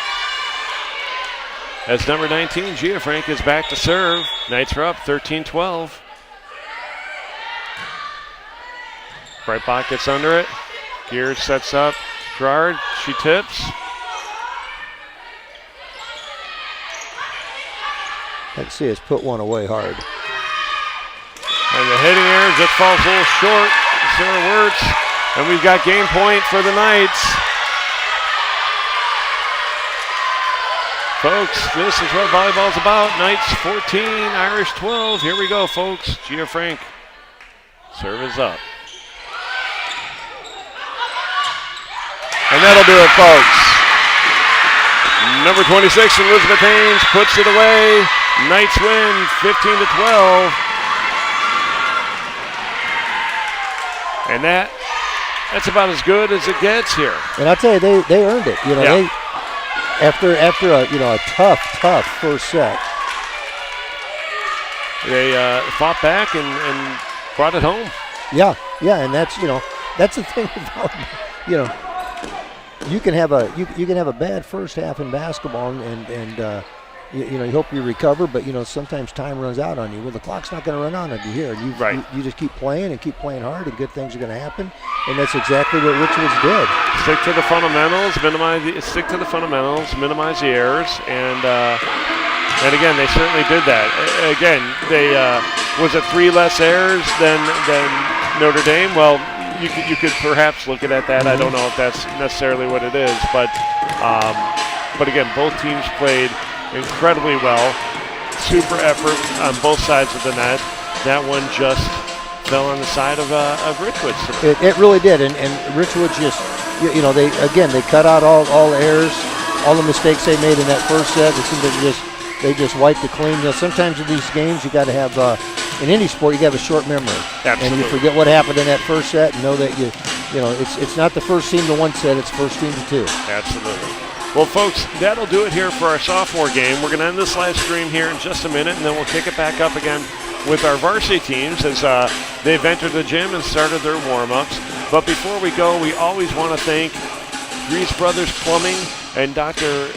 As number 19, Gia Frank, is back to serve. Knights are up 13-12. Breitbach gets under it. Gears sets up. Gerard, she tips. Let's see us put one away hard. And the hitting error just falls a little short. Sarah Wirtz. And we've got game point for the Knights. Folks, this is what volleyball's about. Knights 14, Irish 12. Here we go, folks. Gia Frank. Serve is up. And that'll do it, folks. Number 26, Elizabeth Haynes, puts it away. Knights win 15-12. And that's about as good as it gets here. And I'll tell you, they earned it. You know, they after a tough first set. They fought back and brought it home. Yeah, and that's the thing about you can have a bad first half in basketball and you hope you recover, but sometimes time runs out on you. Well, the clock's not going to run out on you here. You just keep playing and keep playing hard, and good things are going to happen. And that's exactly what Richwoods did. Stick to the fundamentals, minimize the errors, and again, they certainly did that. Again, they was it 3 less errors than Notre Dame? Well, you could perhaps look at that. I don't know if that's necessarily what it is, but again, both teams played incredibly well. Super effort on both sides of the net. That one just fell on the side of Richwoods. It really did, and Richwoods just they cut out all errors, all the mistakes they made in that first set. It seemed they just wiped it clean. Sometimes in these games you got to have in any sport you got to have a short memory. Absolutely. And you forget what happened in that first set and know that it's not the first team to 1 set, it's first team to 2. Absolutely. Well, folks, that'll do it here for our sophomore game. We're going to end this live stream here in just a minute, and then we'll kick it back up again with our varsity teams as they've entered the gym and started their warm-ups. But before we go, we always want to thank Reese Brothers Plumbing and Dr.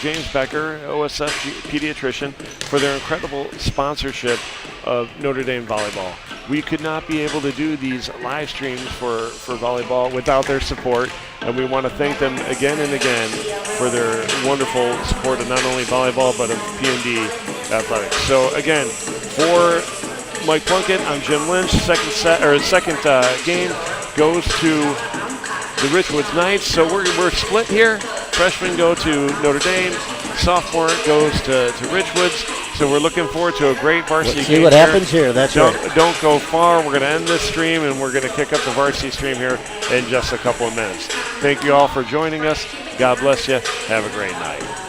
James Becker, OSF pediatrician, for their incredible sponsorship of Notre Dame volleyball. We could not be able to do these live streams for volleyball without their support, and we want to thank them again and again for their wonderful support of not only volleyball but of PND athletics. So again, for Mike Plunkett, I'm Jim Lynch. Second game goes to the Richwoods Knights. So we're split here. Freshmen go to Notre Dame. Sophomore goes to Richwoods. So we're looking forward to a great varsity Let's game see what here. happens here. That's right. Don't go far. We're going to end this stream, and we're going to kick up the varsity stream here in just a couple of minutes. Thank you all for joining us. God bless you. Have a great night.